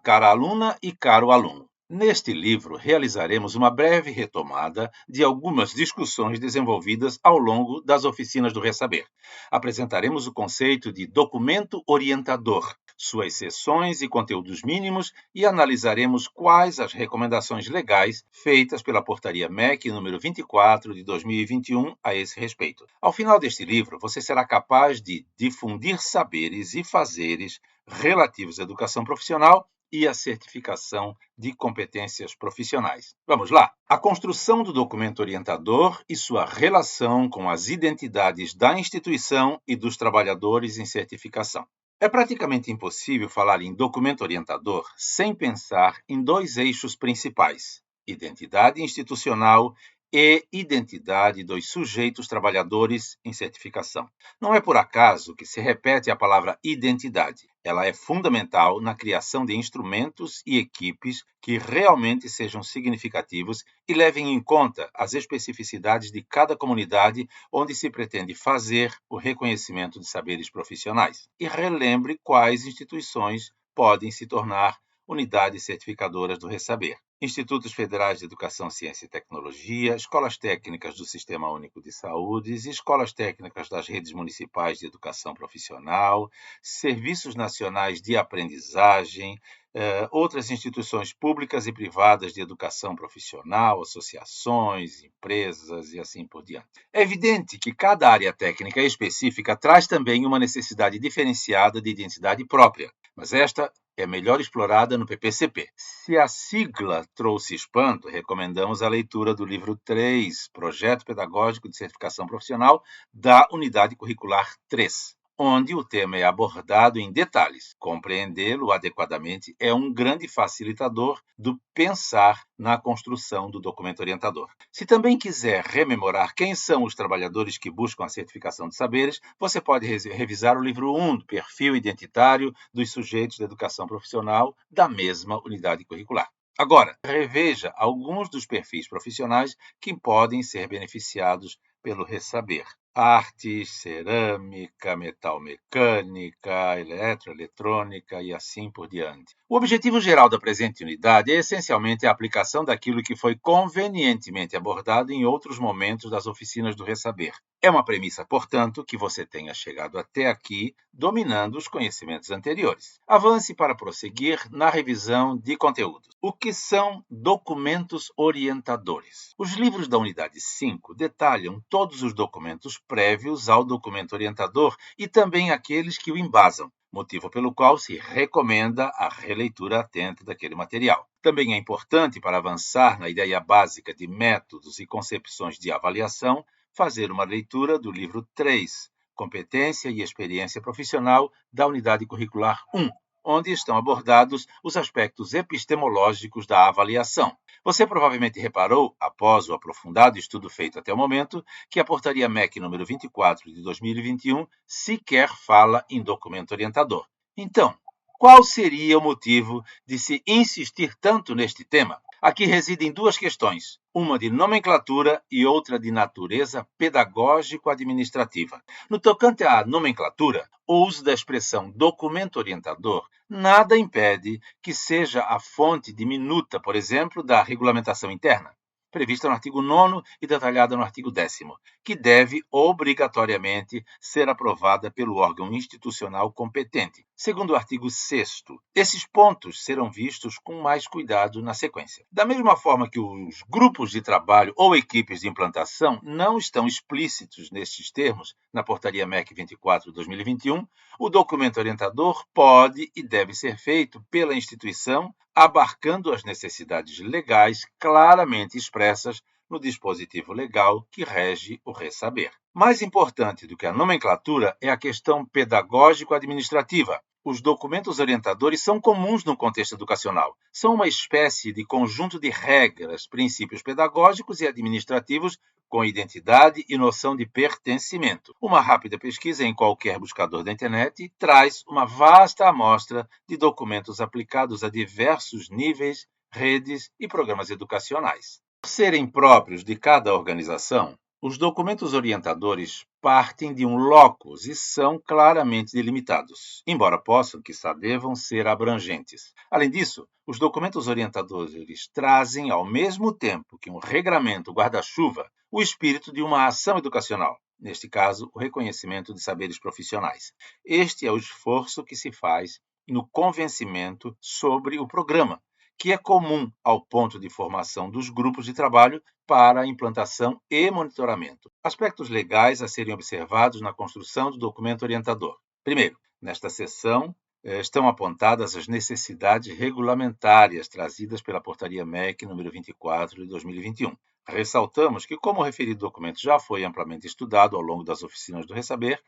Cara aluna e caro aluno. Neste livro, realizaremos uma breve retomada de algumas discussões desenvolvidas ao longo das oficinas do Ressaber. Apresentaremos o conceito de documento orientador, suas seções e conteúdos mínimos e analisaremos quais as recomendações legais feitas pela Portaria MEC número 24 de 2021 a esse respeito. Ao final deste livro, você será capaz de difundir saberes e fazeres relativos à educação profissional e a certificação de competências profissionais. Vamos lá! A construção do documento orientador e sua relação com as identidades da instituição e dos trabalhadores em certificação. É praticamente impossível falar em documento orientador sem pensar em dois eixos principais: identidade institucional e identidade dos sujeitos trabalhadores em certificação. Não é por acaso que se repete a palavra identidade. Ela é fundamental na criação de instrumentos e equipes que realmente sejam significativos e levem em conta as especificidades de cada comunidade onde se pretende fazer o reconhecimento de saberes profissionais. E relembre quais instituições podem se tornar unidades certificadoras do ressaber: Institutos Federais de Educação, Ciência e Tecnologia, escolas técnicas do Sistema Único de Saúde, escolas técnicas das redes municipais de educação profissional, serviços nacionais de aprendizagem, outras instituições públicas e privadas de educação profissional, associações, empresas e assim por diante. É evidente que cada área técnica específica traz também uma necessidade diferenciada de identidade própria, mas esta é melhor explorada no PPCP. Se a sigla trouxe espanto, recomendamos a leitura do livro 3, Projeto Pedagógico de Certificação Profissional, da Unidade Curricular 3. Onde o tema é abordado em detalhes. Compreendê-lo adequadamente é um grande facilitador do pensar na construção do documento orientador. Se também quiser rememorar quem são os trabalhadores que buscam a certificação de saberes, você pode revisar o livro 1 do Perfil Identitário dos Sujeitos da Educação Profissional da mesma unidade curricular. Agora, reveja alguns dos perfis profissionais que podem ser beneficiados pelo Ressaber. Artes, cerâmica, metalmecânica, eletroeletrônica e assim por diante. O objetivo geral da presente unidade é essencialmente a aplicação daquilo que foi convenientemente abordado em outros momentos das oficinas do Ressaber. É uma premissa, portanto, que você tenha chegado até aqui dominando os conhecimentos anteriores. Avance para prosseguir na revisão de conteúdos. O que são documentos orientadores? Os livros da unidade 5 detalham todos os documentos prévios ao documento orientador e também aqueles que o embasam, motivo pelo qual se recomenda a releitura atenta daquele material. Também é importante, para avançar na ideia básica de métodos e concepções de avaliação, fazer uma leitura do livro 3, Competência e Experiência Profissional, da Unidade Curricular 1, onde estão abordados os aspectos epistemológicos da avaliação. Você provavelmente reparou, após o aprofundado estudo feito até o momento, que a Portaria MEC número 24 de 2021 sequer fala em documento orientador. Então, qual seria o motivo de se insistir tanto neste tema? Aqui residem duas questões, uma de nomenclatura e outra de natureza pedagógico-administrativa. No tocante à nomenclatura, o uso da expressão documento orientador nada impede que seja a fonte diminuta, por exemplo, da regulamentação interna, prevista no artigo 9º e detalhada no artigo 10º, que deve obrigatoriamente ser aprovada pelo órgão institucional competente, segundo o artigo 6º. Esses pontos serão vistos com mais cuidado na sequência. Da mesma forma que os grupos de trabalho ou equipes de implantação não estão explícitos nestes termos na Portaria MEC 24/2021, o documento orientador pode e deve ser feito pela instituição, abarcando as necessidades legais claramente expressas no dispositivo legal que rege o Ressaber. Mais importante do que a nomenclatura é a questão pedagógico-administrativa. Os documentos orientadores são comuns no contexto educacional. São uma espécie de conjunto de regras, princípios pedagógicos e administrativos com identidade e noção de pertencimento. Uma rápida pesquisa em qualquer buscador da internet traz uma vasta amostra de documentos aplicados a diversos níveis, redes e programas educacionais. Por serem próprios de cada organização, os documentos orientadores partem de um locus e são claramente delimitados, embora possam, quiçá devam, ser abrangentes. Além disso, os documentos orientadores trazem, ao mesmo tempo que um regramento guarda-chuva, o espírito de uma ação educacional, neste caso, o reconhecimento de saberes profissionais. Este é o esforço que se faz no convencimento sobre o programa, que é comum ao ponto de formação dos grupos de trabalho para a implantação e monitoramento. Aspectos legais a serem observados na construção do documento orientador. Primeiro, nesta seção estão apontadas as necessidades regulamentárias trazidas pela Portaria MEC número 24 de 2021. Ressaltamos que, como o referido documento já foi amplamente estudado ao longo das oficinas do Ressaber,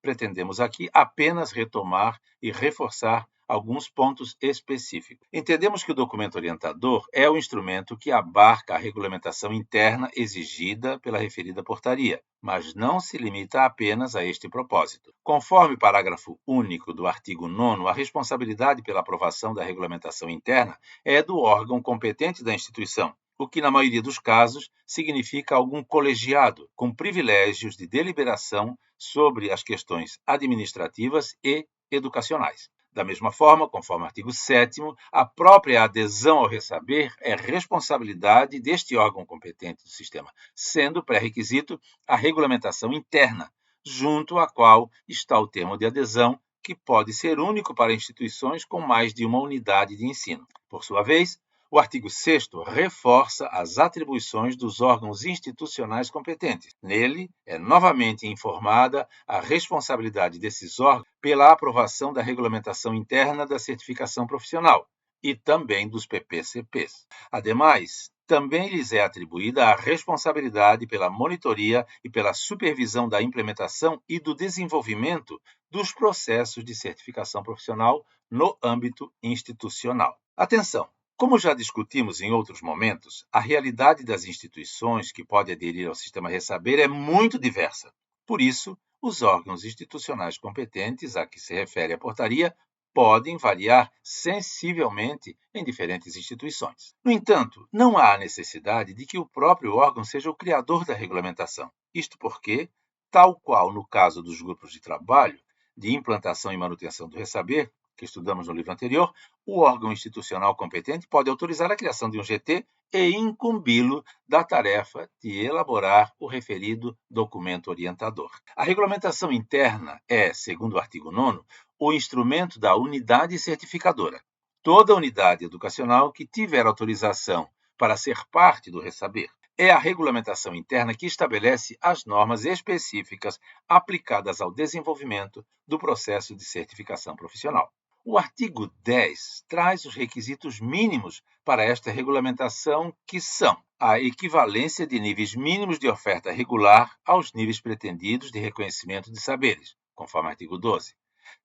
pretendemos aqui apenas retomar e reforçar alguns pontos específicos. Entendemos que o documento orientador é o instrumento que abarca a regulamentação interna exigida pela referida portaria, mas não se limita apenas a este propósito. Conforme parágrafo único do artigo 9º, a responsabilidade pela aprovação da regulamentação interna é do órgão competente da instituição, o que, na maioria dos casos, significa algum colegiado com privilégios de deliberação sobre as questões administrativas e educacionais. Da mesma forma, conforme o artigo 7º, a própria adesão ao Ressaber é responsabilidade deste órgão competente do sistema, sendo pré-requisito a regulamentação interna, junto à qual está o termo de adesão que pode ser único para instituições com mais de uma unidade de ensino. Por sua vez, o artigo 6º reforça as atribuições dos órgãos institucionais competentes. Nele, é novamente informada a responsabilidade desses órgãos pela aprovação da regulamentação interna da certificação profissional e também dos PPCPs. Ademais, também lhes é atribuída a responsabilidade pela monitoria e pela supervisão da implementação e do desenvolvimento dos processos de certificação profissional no âmbito institucional. Atenção! Como já discutimos em outros momentos, a realidade das instituições que podem aderir ao sistema Ressaber é muito diversa. Por isso, os órgãos institucionais competentes a que se refere a portaria podem variar sensivelmente em diferentes instituições. No entanto, não há necessidade de que o próprio órgão seja o criador da regulamentação. Isto porque, tal qual no caso dos grupos de trabalho, de implantação e manutenção do Ressaber, que estudamos no livro anterior, o órgão institucional competente pode autorizar a criação de um GT e incumbi-lo da tarefa de elaborar o referido documento orientador. A regulamentação interna é, segundo o artigo 9º, o instrumento da unidade certificadora. Toda unidade educacional que tiver autorização para ser parte do Ressaber. É a regulamentação interna que estabelece as normas específicas aplicadas ao desenvolvimento do processo de certificação profissional. O artigo 10 traz os requisitos mínimos para esta regulamentação, que são a equivalência de níveis mínimos de oferta regular aos níveis pretendidos de reconhecimento de saberes, conforme o artigo 12.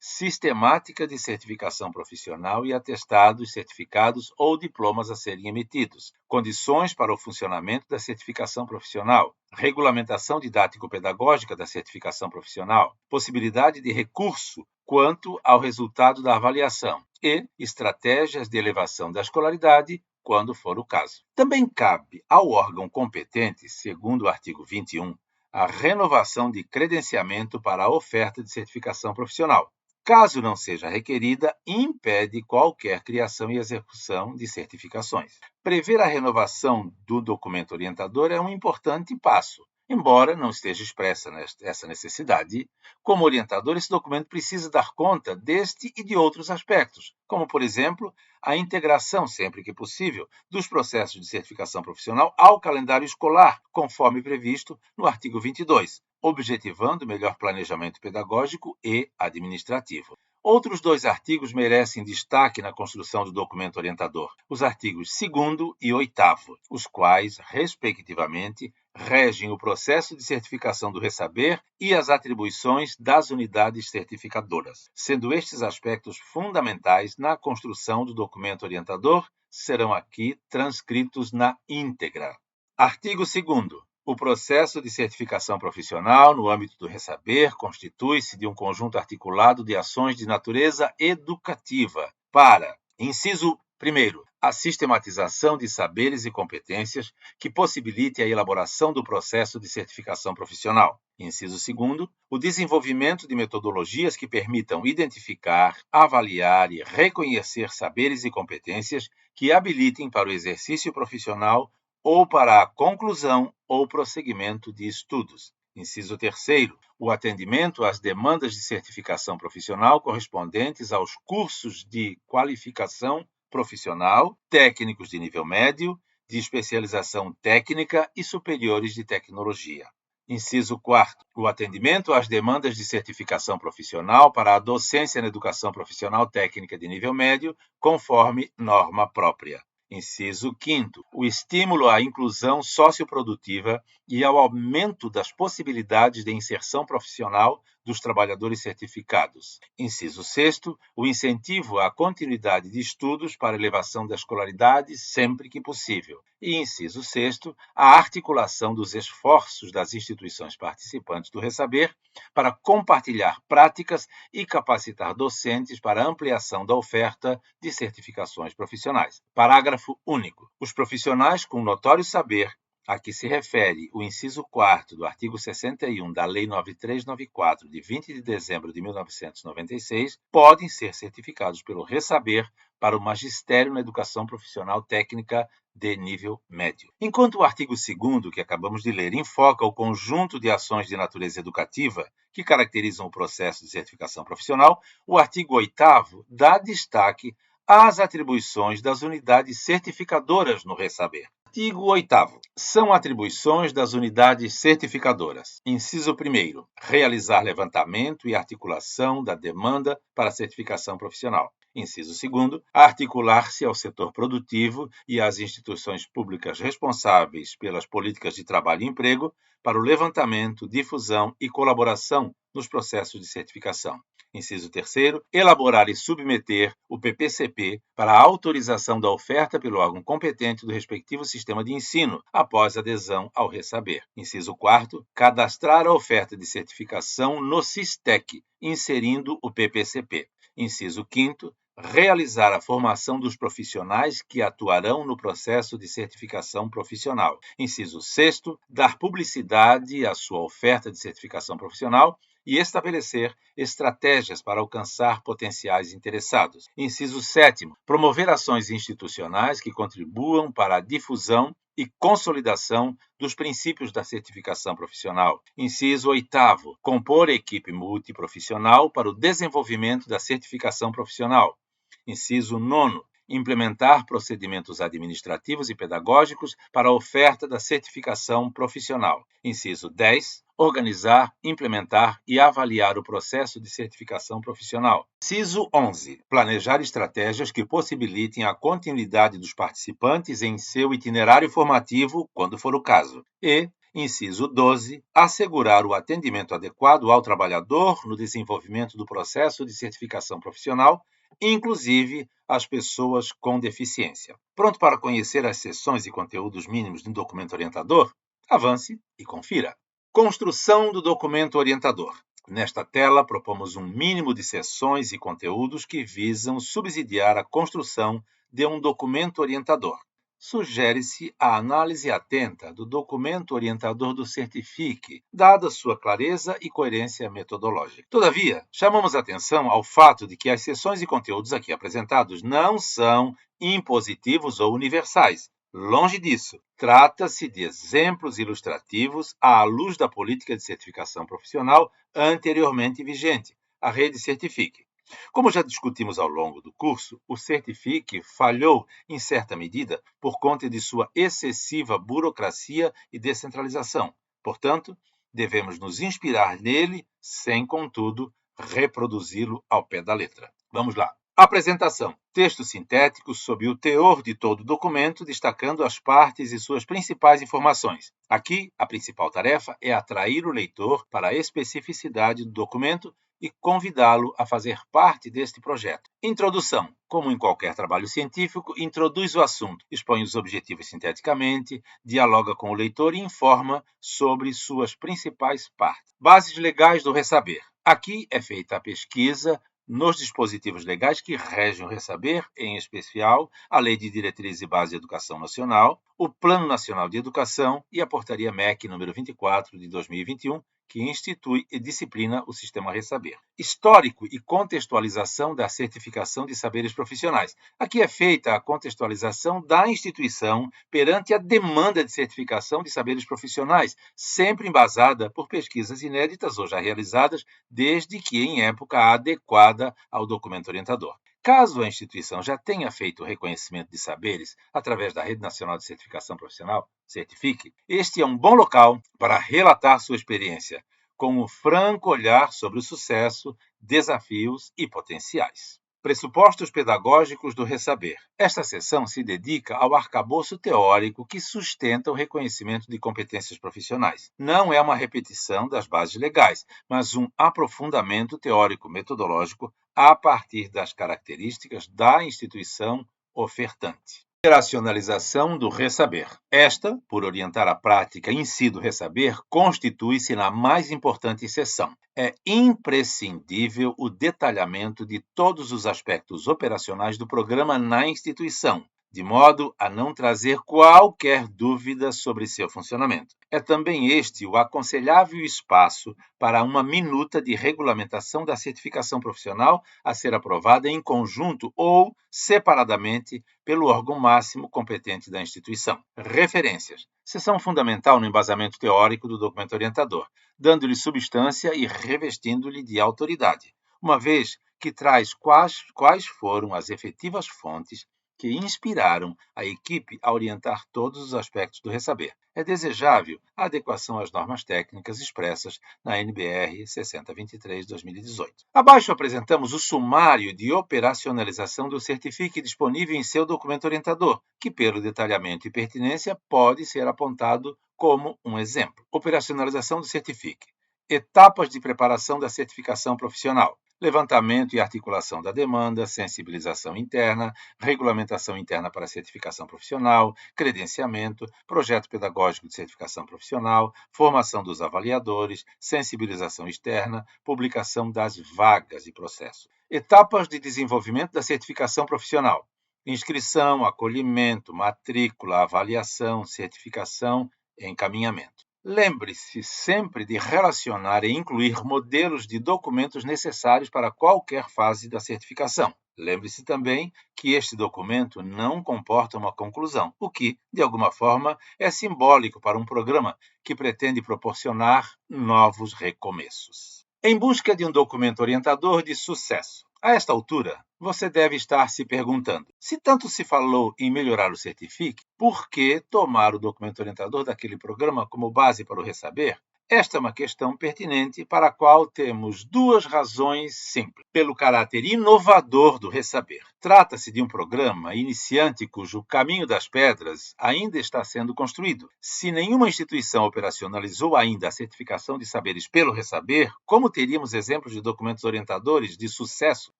Sistemática de certificação profissional e atestados, certificados ou diplomas a serem emitidos, condições para o funcionamento da certificação profissional, regulamentação didático-pedagógica da certificação profissional, possibilidade de recurso quanto ao resultado da avaliação e estratégias de elevação da escolaridade, quando for o caso. Também cabe ao órgão competente, segundo o artigo 21, a renovação de credenciamento para a oferta de certificação profissional. Caso não seja requerida, impede qualquer criação e execução de certificações. Prever a renovação do documento orientador é um importante passo. Embora não esteja expressa essa necessidade, como orientador, esse documento precisa dar conta deste e de outros aspectos, como, por exemplo, a integração, sempre que possível, dos processos de certificação profissional ao calendário escolar, conforme previsto no artigo 22, objetivando o melhor planejamento pedagógico e administrativo. Outros 2 artigos merecem destaque na construção do documento orientador, os artigos 2º e 8º, os quais, respectivamente, regem o processo de certificação do Ressaber e as atribuições das unidades certificadoras. Sendo estes aspectos fundamentais na construção do documento orientador, serão aqui transcritos na íntegra. Artigo 2º. O processo de certificação profissional no âmbito do Ressaber constitui-se de um conjunto articulado de ações de natureza educativa para, inciso 1º, a sistematização de saberes e competências que possibilite a elaboração do processo de certificação profissional. Inciso 2º, o desenvolvimento de metodologias que permitam identificar, avaliar e reconhecer saberes e competências que habilitem para o exercício profissional ou para a conclusão ou prosseguimento de estudos. Inciso 3º, o atendimento às demandas de certificação profissional correspondentes aos cursos de qualificação profissional, técnicos de nível médio, de especialização técnica e superiores de tecnologia. Inciso 4º, o atendimento às demandas de certificação profissional para a docência na educação profissional técnica de nível médio, conforme norma própria. Inciso 5º, o estímulo à inclusão socioprodutiva e ao aumento das possibilidades de inserção profissional dos trabalhadores certificados. Inciso 6º, o incentivo à continuidade de estudos para elevação da escolaridade sempre que possível. E inciso 6º, a articulação dos esforços das instituições participantes do Ressaber para compartilhar práticas e capacitar docentes para ampliação da oferta de certificações profissionais. Parágrafo único. Os profissionais com notório saber a que se refere o inciso 4º do artigo 61 da Lei 9394, de 20 de dezembro de 1996, podem ser certificados pelo Ressaber para o magistério na educação profissional técnica de nível médio. Enquanto o artigo 2º, que acabamos de ler, enfoca o conjunto de ações de natureza educativa que caracterizam o processo de certificação profissional, o artigo 8º dá destaque às atribuições das unidades certificadoras no Ressaber. Artigo 8º. São atribuições das unidades certificadoras. Inciso 1º. Realizar levantamento e articulação da demanda para certificação profissional. Inciso 2º. Articular-se ao setor produtivo e às instituições públicas responsáveis pelas políticas de trabalho e emprego para o levantamento, difusão e colaboração nos processos de certificação. Inciso 3º, elaborar e submeter o PPCP para a autorização da oferta pelo órgão competente do respectivo sistema de ensino, após adesão ao Ressaber. Inciso 4º, cadastrar a oferta de certificação no SISTEC, inserindo o PPCP. Inciso 5º, realizar a formação dos profissionais que atuarão no processo de certificação profissional. Inciso 6º, dar publicidade à sua oferta de certificação profissional e estabelecer estratégias para alcançar potenciais interessados. Inciso 7º, promover ações institucionais que contribuam para a difusão e consolidação dos princípios da certificação profissional. Inciso 8º, compor equipe multiprofissional para o desenvolvimento da certificação profissional. Inciso 9º, implementar procedimentos administrativos e pedagógicos para a oferta da certificação profissional. Inciso 10, organizar, implementar e avaliar o processo de certificação profissional. Inciso 11, planejar estratégias que possibilitem a continuidade dos participantes em seu itinerário formativo, quando for o caso. E inciso 12, assegurar o atendimento adequado ao trabalhador no desenvolvimento do processo de certificação profissional, inclusive as pessoas com deficiência. Pronto para conhecer as seções e conteúdos mínimos de um documento orientador? Avance e confira. Construção do documento orientador. Nesta tela, propomos um mínimo de seções e conteúdos que visam subsidiar a construção de um documento orientador. Sugere-se a análise atenta do documento orientador do Certifique, dada sua clareza e coerência metodológica. Todavia, chamamos atenção ao fato de que as seções e conteúdos aqui apresentados não são impositivos ou universais. Longe disso, trata-se de exemplos ilustrativos à luz da política de certificação profissional anteriormente vigente, a Rede Certifique. Como já discutimos ao longo do curso, o Certifique falhou, em certa medida, por conta de sua excessiva burocracia e descentralização. Portanto, devemos nos inspirar nele, sem, contudo, reproduzi-lo ao pé da letra. Vamos lá. Apresentação. Texto sintético sob o teor de todo o documento, destacando as partes e suas principais informações. Aqui, a principal tarefa é atrair o leitor para a especificidade do documento e convidá-lo a fazer parte deste projeto. Introdução. Como em qualquer trabalho científico, introduz o assunto, expõe os objetivos sinteticamente, dialoga com o leitor e informa sobre suas principais partes. Bases legais do Ressaber. Aqui é feita a pesquisa nos dispositivos legais que regem o Ressaber, em especial a Lei de Diretrizes e Bases de Educação Nacional, o Plano Nacional de Educação e a Portaria MEC número 24 de 2021, que institui e disciplina o sistema Ressaber. Histórico e contextualização da certificação de saberes profissionais. Aqui é feita a contextualização da instituição perante a demanda de certificação de saberes profissionais, sempre embasada por pesquisas inéditas ou já realizadas, desde que em época adequada ao documento orientador. Caso a instituição já tenha feito o reconhecimento de saberes através da Rede Nacional de Certificação Profissional, Certifique, este é um bom local para relatar sua experiência, com um franco olhar sobre o sucesso, desafios e potenciais. Pressupostos pedagógicos do Ressaber. Esta seção se dedica ao arcabouço teórico que sustenta o reconhecimento de competências profissionais. Não é uma repetição das bases legais, mas um aprofundamento teórico-metodológico a partir das características da instituição ofertante. Operacionalização do Ressaber. Esta, por orientar a prática em si do Ressaber, constitui-se na mais importante seção. É imprescindível o detalhamento de todos os aspectos operacionais do programa na instituição, de modo a não trazer qualquer dúvida sobre seu funcionamento. É também este o aconselhável espaço para uma minuta de regulamentação da certificação profissional a ser aprovada em conjunto ou separadamente pelo órgão máximo competente da instituição. Referências. Seção fundamental no embasamento teórico do documento orientador, dando-lhe substância e revestindo-lhe de autoridade, uma vez que traz quais foram as efetivas fontes que inspiraram a equipe a orientar todos os aspectos do ressaber. É desejável a adequação às normas técnicas expressas na NBR 6023/2018. Abaixo apresentamos o sumário de operacionalização do Certifique disponível em seu documento orientador, que, pelo detalhamento e pertinência, pode ser apontado como um exemplo. Operacionalização do Certifique. Etapas de preparação da certificação profissional. Levantamento e articulação da demanda, sensibilização interna, regulamentação interna para certificação profissional, credenciamento, projeto pedagógico de certificação profissional, formação dos avaliadores, sensibilização externa, publicação das vagas e processo. Etapas de desenvolvimento da certificação profissional. Inscrição, acolhimento, matrícula, avaliação, certificação e encaminhamento. Lembre-se sempre de relacionar e incluir modelos de documentos necessários para qualquer fase da certificação. Lembre-se também que este documento não comporta uma conclusão, o que, de alguma forma, é simbólico para um programa que pretende proporcionar novos recomeços. Em busca de um documento orientador de sucesso. A esta altura, você deve estar se perguntando: se tanto se falou em melhorar o Certifique, por que tomar o documento orientador daquele programa como base para o ressaber? Esta é uma questão pertinente para a qual temos duas razões simples. Pelo caráter inovador do ressaber. Trata-se de um programa iniciante cujo caminho das pedras ainda está sendo construído. Se nenhuma instituição operacionalizou ainda a certificação de saberes pelo ressaber, como teríamos exemplos de documentos orientadores de sucesso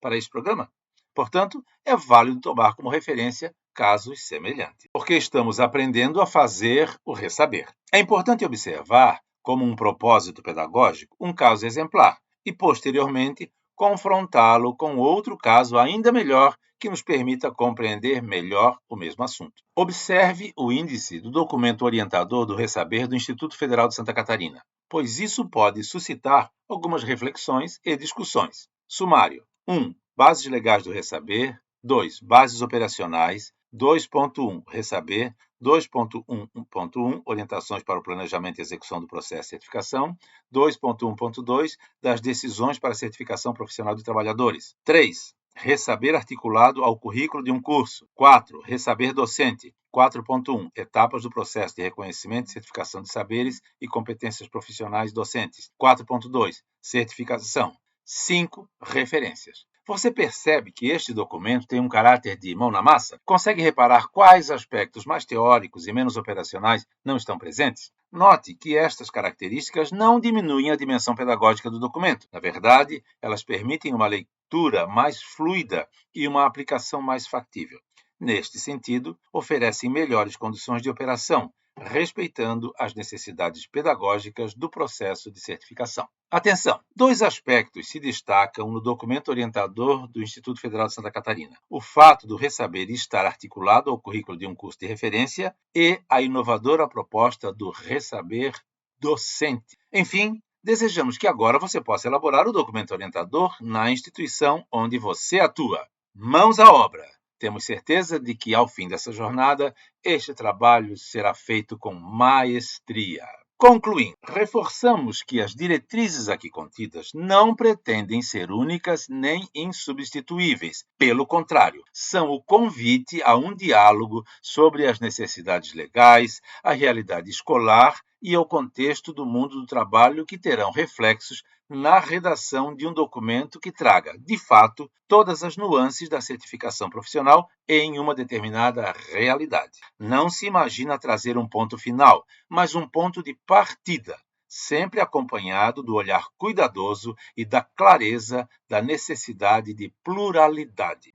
para esse programa? Portanto, é válido tomar como referência casos semelhantes, porque estamos aprendendo a fazer o ressaber. É importante observar, como um propósito pedagógico, um caso exemplar e, posteriormente, confrontá-lo com outro caso ainda melhor que nos permita compreender melhor o mesmo assunto. Observe o índice do documento orientador do ressaber do Instituto Federal de Santa Catarina, pois isso pode suscitar algumas reflexões e discussões. Sumário. 1. Bases legais do ressaber. 2. Bases operacionais. 2.1. Ressaber. 2.1.1 Orientações para o planejamento e execução do processo de certificação. 2.1.2 Das decisões para a certificação profissional de trabalhadores. 3. Ressaber articulado ao currículo de um curso. 4. Ressaber docente. 4.1 Etapas do processo de reconhecimento e certificação de saberes e competências profissionais docentes. 4.2 Certificação. 5. Referências. Você percebe que este documento tem um caráter de mão na massa? Consegue reparar quais aspectos mais teóricos e menos operacionais não estão presentes? Note que estas características não diminuem a dimensão pedagógica do documento. Na verdade, elas permitem uma leitura mais fluida e uma aplicação mais factível. Neste sentido, oferecem melhores condições de operação, respeitando as necessidades pedagógicas do processo de certificação. Atenção! 2 aspectos se destacam no documento orientador do Instituto Federal de Santa Catarina. O fato do ressaber estar articulado ao currículo de um curso de referência e a inovadora proposta do ressaber docente. Enfim, desejamos que agora você possa elaborar o documento orientador na instituição onde você atua. Mãos à obra! Temos certeza de que, ao fim dessa jornada, este trabalho será feito com maestria. Concluindo, reforçamos que as diretrizes aqui contidas não pretendem ser únicas nem insubstituíveis. Pelo contrário, são o convite a um diálogo sobre as necessidades legais, a realidade escolar e ao contexto do mundo do trabalho que terão reflexos na redação de um documento que traga, de fato, todas as nuances da certificação profissional em uma determinada realidade. Não se imagina trazer um ponto final, mas um ponto de partida, sempre acompanhado do olhar cuidadoso e da clareza da necessidade de pluralidade.